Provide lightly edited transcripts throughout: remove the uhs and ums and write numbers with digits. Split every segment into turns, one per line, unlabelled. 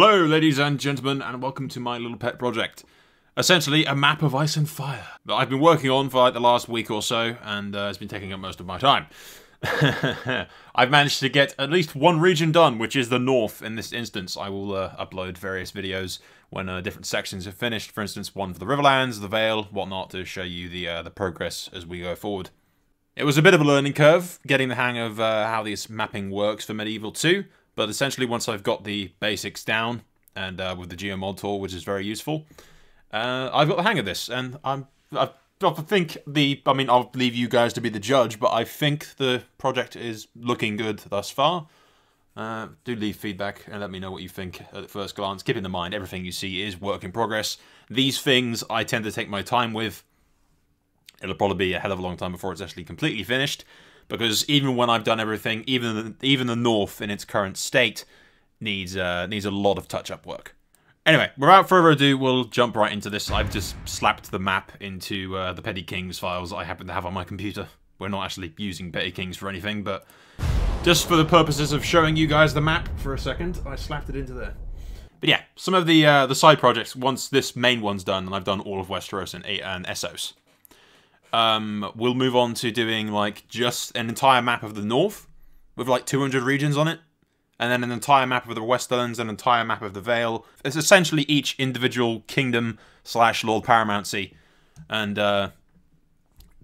Hello ladies and gentlemen, and welcome to my little pet project. Essentially a map of ice and fire that I've been working on for like the last week or so, and it's been taking up most of my time. I've managed to get at least one region done, which is the north in this instance. I will upload various videos when different sections are finished. For instance, one for the Riverlands, the Vale, whatnot, to show you the progress as we go forward. It was a bit of a learning curve, getting the hang of how this mapping works for Medieval 2, but essentially once I've got the basics down, and with the Geomod tool, which is very useful, I've got the hang of this, and I think I'll leave you guys to be the judge, but I think the project is looking good thus far. Do leave feedback and let me know what you think at first glance. Keep in mind, everything you see is work in progress. These things I tend to take my time with. It'll probably be a hell of a long time before it's actually completely finished, because even when I've done everything, even the north in its current state needs a lot of touch-up work. Anyway, without further ado, we'll jump right into this. I've just slapped the map into the Petty Kings files I happen to have on my computer. We're not actually using Petty Kings for anything, but just for the purposes of showing you guys the map for a second, I slapped it into there. But yeah, some of the side projects, once this main one's done, and I've done all of Westeros and Essos, we'll move on to doing like just an entire map of the north with like 200 regions on it, and then an entire map of the Westerlands, an entire map of the Vale. It's essentially each individual kingdom / Lord Paramountcy, and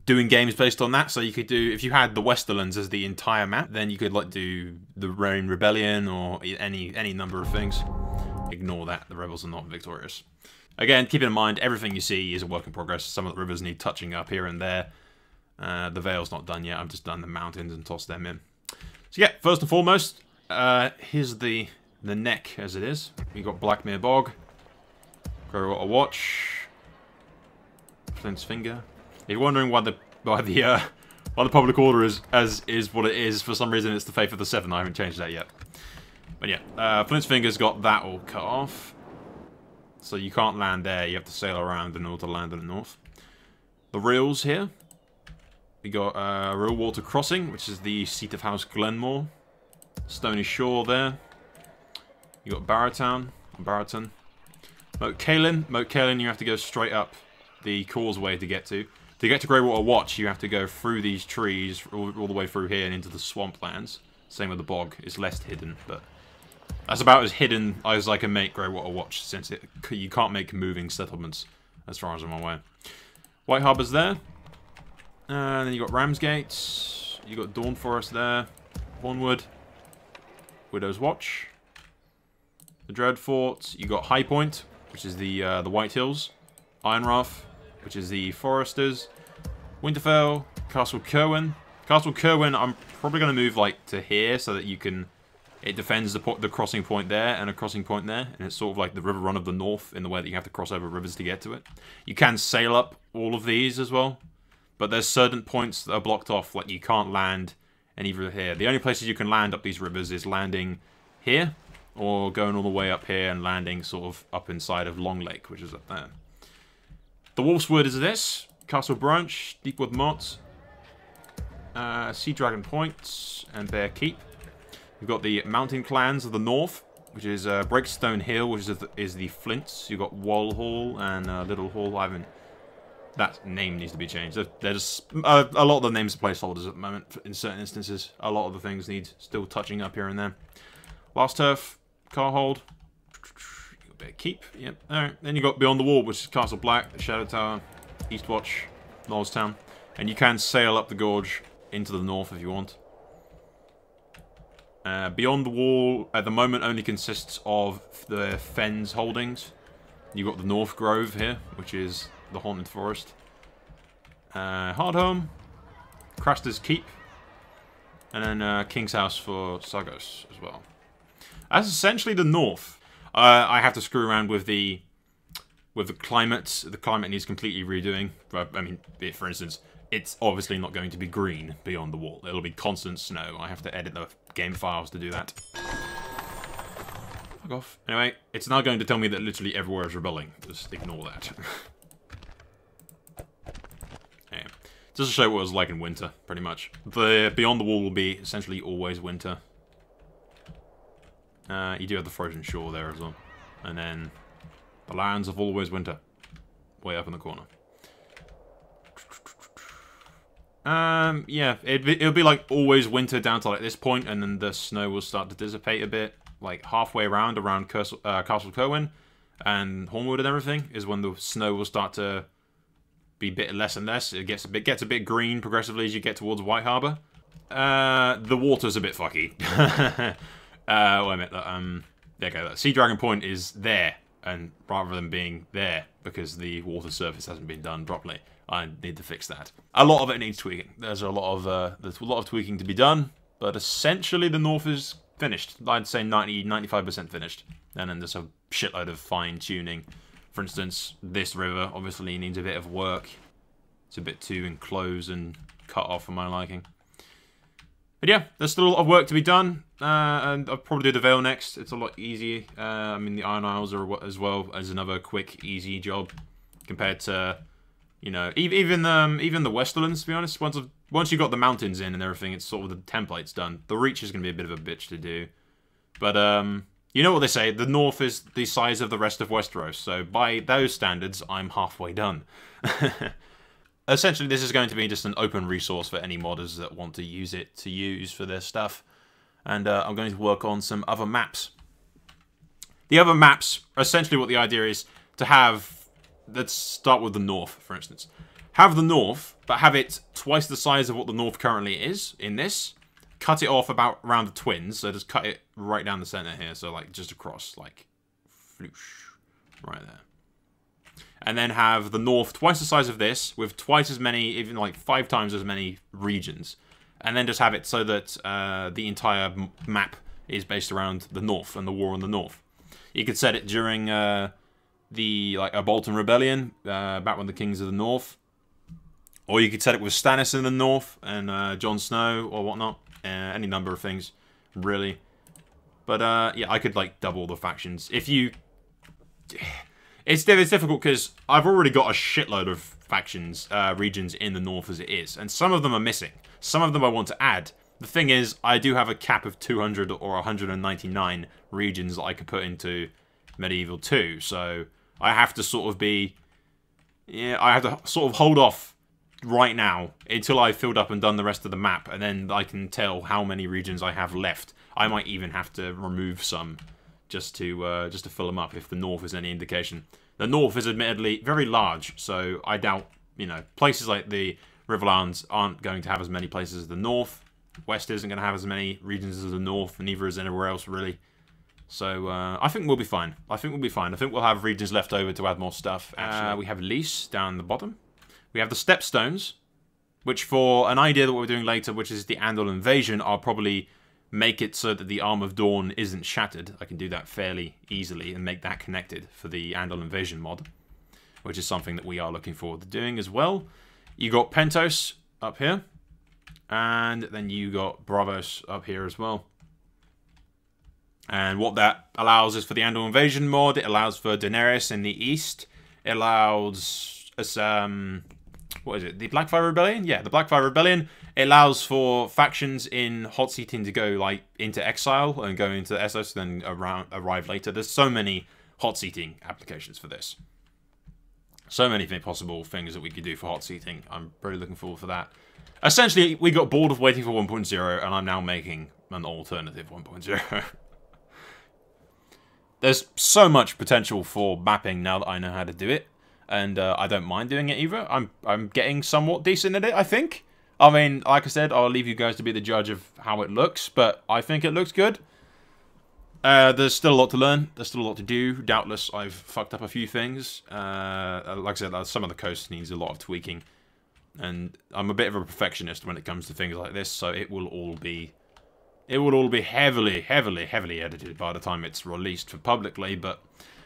doing games based on that. So you could do, if you had the Westerlands as the entire map, then you could like do the Reign Rebellion or any number of things. Ignore that, the rebels are not victorious. Again, keep in mind, everything you see is a work in progress. Some of the rivers need touching up here and there. The Vale's not done yet. I've just done the mountains and tossed them in. So yeah, first and foremost, here's the neck as it is. We've got Blackmere Bog, Greywater Watch, Flint's Finger. If you're wondering why the public order is what it is, for some reason it's the Faith of the Seven. I haven't changed that yet. But yeah, Flint's Finger's got that all cut off. So you can't land there, you have to sail around in order to land in the north. The Reels here. We got Real Water Crossing, which is the seat of House Glenmore. Stony Shore there. You got Barrowtown, Barrowton. Moat Cailin you have to go straight up the causeway to get to. To get to Greywater Watch, you have to go through these trees, all the way through here and into the swamplands. Same with the bog, it's less hidden, but that's about as hidden as I can make Greywater Watch, since you can't make moving settlements, as far as I'm aware. White Harbour's there. And then you got Ramsgate. You got Dawn Forest there. Hornwood. Widow's Watch. The Dread Fort. You got High Point, which is the White Hills. Ironrath, which is the Foresters. Winterfell. Castle Kerwin. Castle Kerwin, I'm probably going to move like to here so that you can. It defends the crossing point there and a crossing point there, and it's sort of like the river run of the north in the way that you have to cross over rivers to get to it. You can sail up all of these as well, but there's certain points that are blocked off, like you can't land any river here. The only places you can land up these rivers is landing here, or going all the way up here and landing sort of up inside of Long Lake, which is up there. The Wolf's Wood is this, Castle Branch, Deepwood Motte, Sea Dragon Point, and Bear Keep. You've got the Mountain Clans of the North, which is Breakstone Hill, which is the Flints. You've got Wall Hall and Little Hall. That name needs to be changed. There's a lot of the names are placeholders at the moment in certain instances. A lot of the things need still touching up here and there. Last Turf, Carhold. You got Bear Keep. Yep. Alright. Then you got Beyond the Wall, which is Castle Black, the Shadow Tower, Eastwatch, Lordstown. And you can sail up the gorge into the north if you want. Beyond the Wall, at the moment, only consists of the Fens holdings. You've got the North Grove here, which is the Haunted Forest. Hardhome, Craster's Keep, and then King's House for Sagos as well. That's essentially the north. I have to screw around with the climate. The climate needs completely redoing. I mean, for instance, it's obviously not going to be green beyond the wall. It'll be constant snow. I have to edit the game files to do that. Fuck off. Anyway, it's now going to tell me that literally everywhere is rebelling. Just ignore that. Anyway, just to show what it was like in winter, pretty much. The Beyond the Wall will be essentially always winter. You do have the frozen shore there as well. And then the lands of always winter. Way up in the corner. Yeah, it'll be like always winter down to like this point, and then the snow will start to dissipate a bit. Like halfway around Castle Kerwin and Hornwood and everything is when the snow will start to be a bit less and less. It gets a bit green progressively as you get towards White Harbour. The water's a bit fucky. Wait a minute. There you go. Sea Dragon Point is there, and rather than being there because the water surface hasn't been done properly. I need to fix that. A lot of it needs tweaking. There's a lot of tweaking to be done, but essentially the north is finished. I'd say 95% finished. And then there's a shitload of fine-tuning. For instance, this river obviously needs a bit of work. It's a bit too enclosed and cut off for my liking. But yeah, there's still a lot of work to be done. And I'll probably do the Vale next. It's a lot easier. I mean, the Iron Isles are as well as another quick, easy job compared to... You know, even the Westerlands, to be honest, once you got the mountains in and everything, it's sort of the template's done. The Reach is going to be a bit of a bitch to do. But, you know what they say, the north is the size of the rest of Westeros, so by those standards, I'm halfway done. Essentially, this is going to be just an open resource for any modders that want to use it to use for their stuff. And I'm going to work on some other maps. The other maps, essentially what the idea is to have... Let's start with the north, for instance. Have the north, but have it twice the size of what the north currently is in this. Cut it off about around the twins, so just cut it right down the center here, so like just across, like, floosh, right there. And then have the north twice the size of this, with twice as many, even like 5 times as many regions. And then just have it so that the entire map is based around the north and the war on the north. You could set it during... a Bolton Rebellion, back when the Kings of the North. Or you could set it with Stannis in the North, and Jon Snow, or whatnot. Any number of things, really. But, yeah, I could, like, double the factions. If you... It's difficult, because I've already got a shitload of factions, regions in the North as it is. And some of them are missing. Some of them I want to add. The thing is, I do have a cap of 200 or 199 regions that I could put into Medieval 2, so... I have to sort of be... Yeah, I have to sort of hold off right now until I've filled up and done the rest of the map, and then I can tell how many regions I have left. I might even have to remove some just to fill them up if the north is any indication. The north is admittedly very large, so I doubt, you know, places like the Riverlands aren't going to have as many places as the north. West isn't going to have as many regions as the north, and neither is anywhere else, really. So, I think we'll be fine. I think we'll have regions left over to add more stuff. We have Lys down the bottom. We have the Stepstones, which for an idea that we're doing later, which is the Andal invasion, I'll probably make it so that the Arm of Dawn isn't shattered. I can do that fairly easily and make that connected for the Andal invasion mod, which is something that we are looking forward to doing as well. You got Pentos up here, and then you got Bravos up here as well. And what that allows is for the Andal Invasion mod, it allows for Daenerys in the east. It allows us, what is it? The Blackfire Rebellion? Yeah, the Blackfire Rebellion. It allows for factions in Hot Seating to go, like, into exile and go into Essos, then arrive later. There's so many Hot Seating applications for this. So many possible things that we could do for Hot Seating. I'm really looking forward for that. Essentially, we got bored of waiting for 1.0, and I'm now making an alternative 1.0. There's so much potential for mapping now that I know how to do it, and I don't mind doing it either. I'm getting somewhat decent at it, I think. I mean, like I said, I'll leave you guys to be the judge of how it looks, but I think it looks good. There's still a lot to learn. There's still a lot to do. Doubtless, I've fucked up a few things. Like I said, some of the coast needs a lot of tweaking, and I'm a bit of a perfectionist when it comes to things like this, so it will all be heavily edited by the time it's released for publicly, but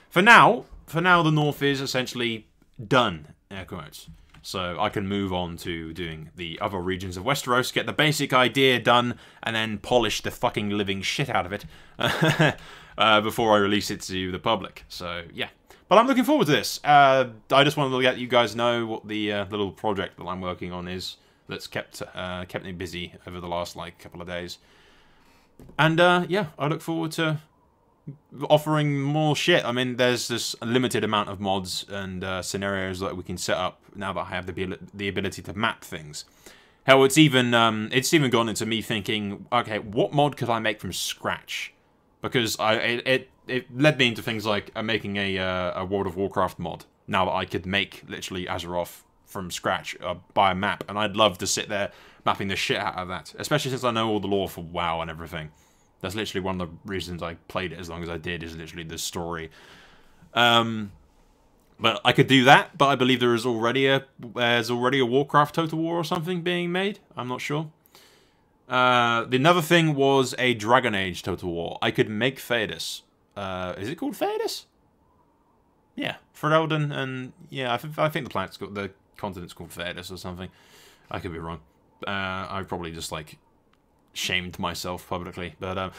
for now the North is essentially done, air quotes. So I can move on to doing the other regions of Westeros, get the basic idea done, and then polish the fucking living shit out of it before I release it to the public. So, yeah. But I'm looking forward to this. I just wanted to let you guys know what the little project that I'm working on is that's kept me busy over the last, like, couple of days. And, yeah, I look forward to offering more shit. I mean, there's this limited amount of mods and scenarios that we can set up now that I have the ability to map things. Hell, it's even gone into me thinking, okay, what mod could I make from scratch? Because it led me into things like making a World of Warcraft mod. Now that I could make literally Azeroth from scratch by a map, and I'd love to sit there mapping the shit out of that, especially since I know all the lore for WoW and everything. That's literally one of the reasons I played it as long as I did, is literally the story. But I could do that, but I believe there's already a Warcraft Total War or something being made. I'm not sure. Another thing was a Dragon Age Total War. I could make Theodas. Is it called Theodas? Yeah, Ferelden, and yeah, I think the continent's called Westeros or something. I could be wrong. I probably just like shamed myself publicly, but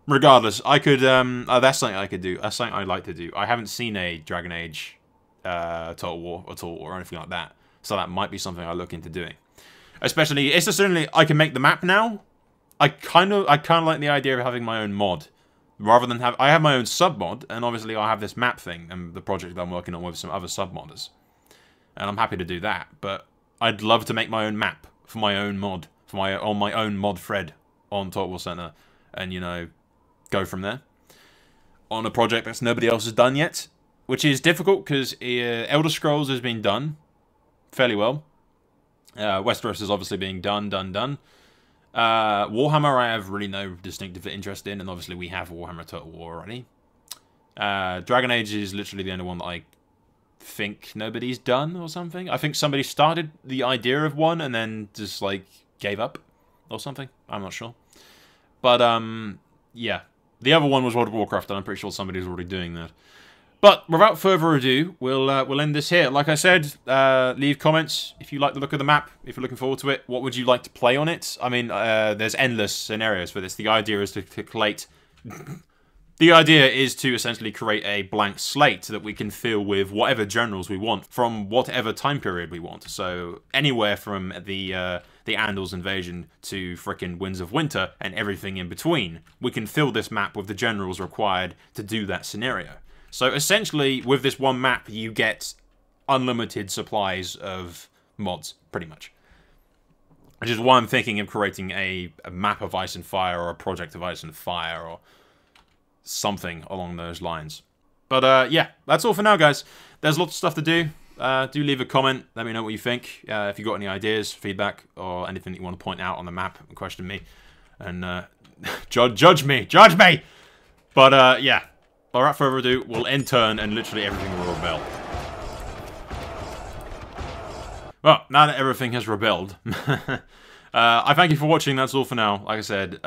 regardless, I could. That's something I could do. That's something I'd like to do. I haven't seen a Dragon Age Total War or anything like that, so that might be something I look into doing. Especially, it's certainly I can make the map now. I kind of like the idea of having my own mod. Rather than I have my own sub-mod, and obviously I have this map thing, and the project that I'm working on with some other sub-modders. And I'm happy to do that, but I'd love to make my own map for my own mod, on my own mod thread on Total War Center, and, you know, go from there. On a project that nobody else has done yet, which is difficult, because Elder Scrolls has been done fairly well. Westeros is obviously being done. Warhammer I have really no distinctive interest in, and obviously we have Warhammer Total War already. Dragon Age is literally the only one that I think nobody's done or something. I think somebody started the idea of one and then just like gave up or something. I'm not sure. But yeah. The other one was World of Warcraft, and I'm pretty sure somebody's already doing that. But without further ado, we'll end this here. Like I said, leave comments if you like the look of the map, if you're looking forward to it. What would you like to play on it? I mean, there's endless scenarios for this. The idea is to collate... The idea is to essentially create a blank slate that we can fill with whatever generals we want from whatever time period we want. So anywhere from the Andals invasion to frickin' Winds of Winter and everything in between. We can fill this map with the generals required to do that scenario. So essentially, with this one map, you get unlimited supplies of mods, pretty much. Which is why I'm thinking of creating a map of Ice and Fire, or a project of Ice and Fire, or something along those lines. But yeah, that's all for now, guys. There's lots of stuff to do. Do leave a comment, let me know what you think. If you've got any ideas, feedback, or anything that you want to point out on the map and question me. And judge me! Judge me! But yeah. Without further ado, we'll end turn and literally everything will rebel. Well, now that everything has rebelled, I thank you for watching. That's all for now. Like I said,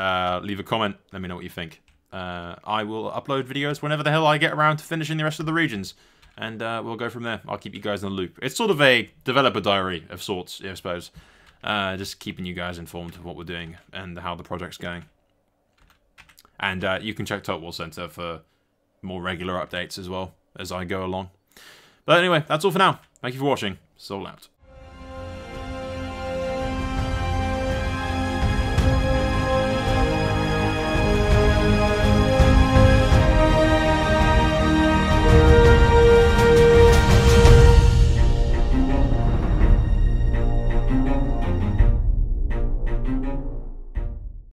leave a comment. Let me know what you think. I will upload videos whenever the hell I get around to finishing the rest of the regions. And we'll go from there. I'll keep you guys in the loop. It's sort of a developer diary of sorts, I suppose. Just keeping you guys informed of what we're doing and how the project's going. And you can check Total War Center for more regular updates as well as I go along. But anyway, that's all for now. Thank you for watching. Soul out.